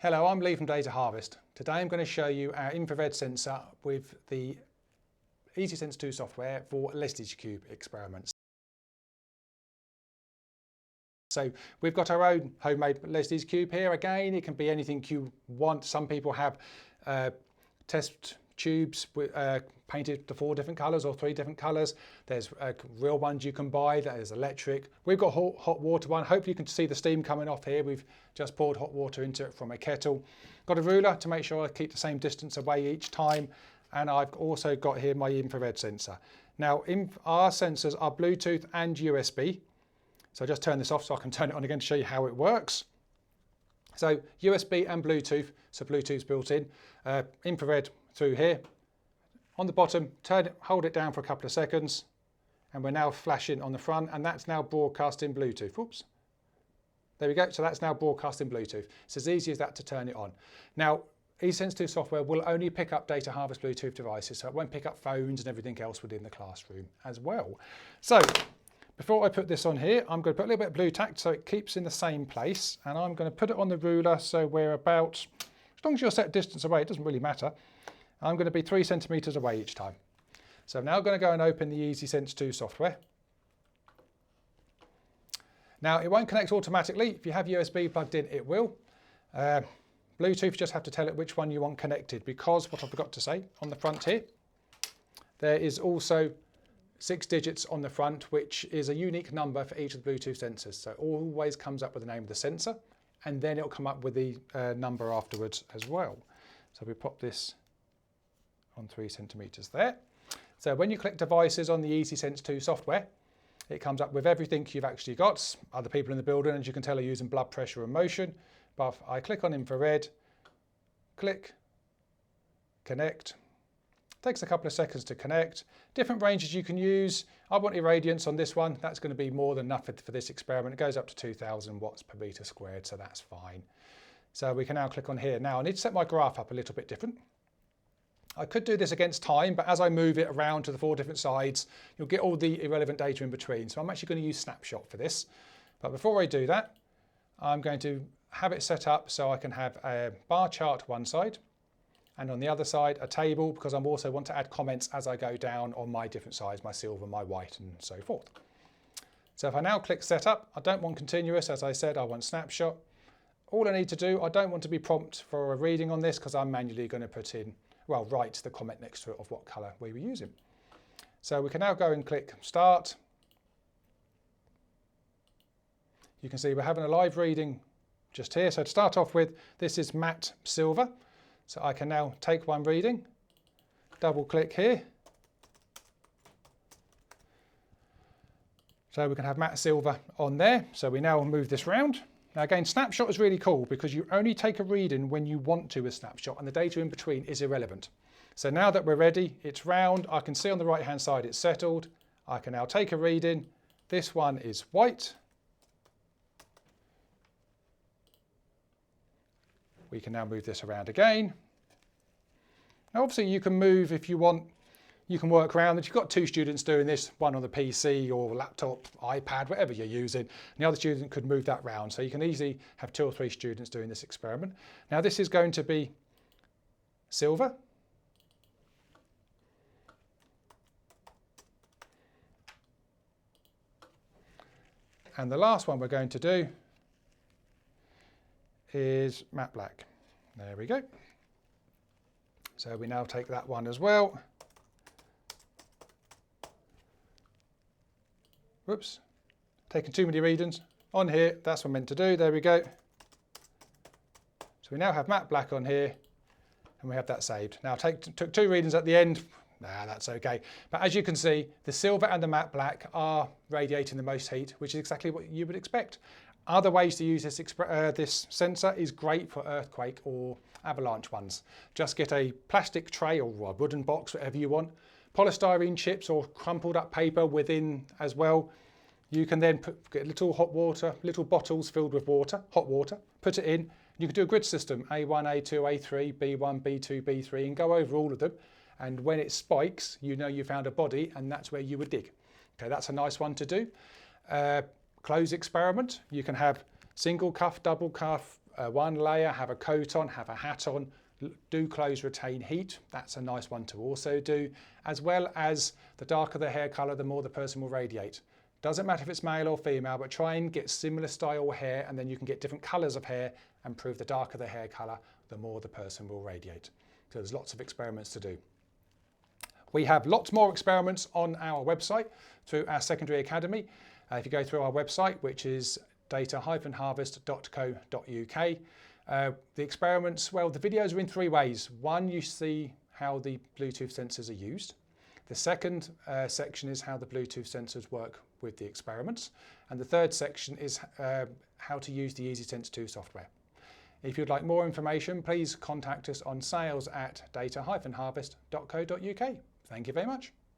Hello, I'm Lee from Data Harvest. Today I'm going to show you our infrared sensor with the EasySense 2 software for Lestage cube experiments. So we've got our own homemade Lestage cube here. Again, it can be anything you want. Some people have test tubes painted to 4 different colours or 3 different colours. There's real ones you can buy. There's electric. We've got hot water one. Hopefully you can see the steam coming off here. We've just poured hot water into it from a kettle. Got a ruler to make sure I keep the same distance away each time. And I've also got here my infrared sensor. Now, our sensors are Bluetooth and USB. So I'll just turn this off so I can turn it on again to show you how it works. So USB and Bluetooth, so Bluetooth's built in. Infrared through here. On the bottom, hold it down for a couple of seconds, and we're now flashing on the front, and that's now broadcasting Bluetooth. Oops. There we go. So that's now broadcasting Bluetooth. It's as easy as that to turn it on. Now, EasySense 2 software will only pick up Data Harvest Bluetooth devices, so it won't pick up phones and everything else within the classroom as well. So before I put this on here, I'm going to put a little bit of blue tack so it keeps in the same place, and I'm going to put it on the ruler so we're about, as long as you're set distance away, it doesn't really matter. I'm going to be 3 centimetres away each time. So I'm now going to go and open the EasySense 2 software. Now it won't connect automatically. If you have USB plugged in, it will. Bluetooth, you just have to tell it which one you want connected, because what I forgot to say on the front here, there is also 6 digits on the front, which is a unique number for each of the Bluetooth sensors. So it always comes up with the name of the sensor, and then it'll come up with the number afterwards as well. So we pop this on 3 centimetres there. So when you click devices on the EasySense 2 software, it comes up with everything you've actually got. Other people in the building, as you can tell, are using blood pressure and motion. But if I click on infrared, click, connect. Takes a couple of seconds to connect. Different ranges you can use. I want irradiance on this one. That's going to be more than enough for this experiment. It goes up to 2000 watts per metre squared, so that's fine. So we can now click on here. Now I need to set my graph up a little bit different. I could do this against time, but as I move it around to the 4 different sides, you'll get all the irrelevant data in between. So I'm actually going to use snapshot for this. But before I do that, I'm going to have it set up so I can have a bar chart one side, and on the other side a table, because I also want to add comments as I go down on my different sides, my silver, my white, and so forth. So if I now click setup, I don't want continuous, as I said, I want snapshot. All I need to do, I don't want to be prompt for a reading on this, because I'm manually going to put in, well, write the comment next to it of what colour we were using. So we can now go and click start. You can see we're having a live reading just here. So to start off with, this is matte silver. So I can now take one reading, double click here. So we can have matte silver on there. So we now move this round. Now again, snapshot is really cool because you only take a reading when you want to with snapshot, and the data in between is irrelevant. So now that we're ready, it's round. I can see on the right hand side it's settled. I can now take a reading. This one is white. We can now move this around again. Now obviously you can move if you want. You can work around it. You've got 2 students doing this, one on the PC or laptop, iPad, whatever you're using, and the other student could move that round. So you can easily have 2 or 3 students doing this experiment. Now this is going to be silver. And the last one we're going to do is matte black. There we go. So we now take that one as well. Whoops, taking too many readings. On here, that's what I'm meant to do. There we go. So we now have matte black on here, and we have that saved. Now took 2 readings at the end. Nah, that's okay. But as you can see, the silver and the matte black are radiating the most heat, which is exactly what you would expect. Other ways to use this sensor is great for earthquake or avalanche ones. Just get a plastic tray or a wooden box, whatever you want. Polystyrene chips or crumpled up paper within as well. You can then get little hot water, little bottles filled with water, hot water, put it in. You can do a grid system, A1, A2, A3, B1, B2, B3, and go over all of them. And when it spikes, you know you found a body, and that's where you would dig. Okay, that's a nice one to do. Close experiment. You can have single cuff, double cuff, one layer, have a coat on, have a hat on, do clothes retain heat? That's a nice one to also do, as well as the darker the hair colour, the more the person will radiate. Doesn't matter if it's male or female, but try and get similar style hair, and then you can get different colours of hair and prove the darker the hair colour, the more the person will radiate. So there's lots of experiments to do. We have lots more experiments on our website through our secondary academy. If you go through our website, which is data-harvest.co.uk, the experiments, well, the videos are in three ways. One, you see how the Bluetooth sensors are used. The second section is how the Bluetooth sensors work with the experiments. And the third section is how to use the EasySense 2 software. If you'd like more information, please contact us on sales@data-harvest.co.uk. Thank you very much.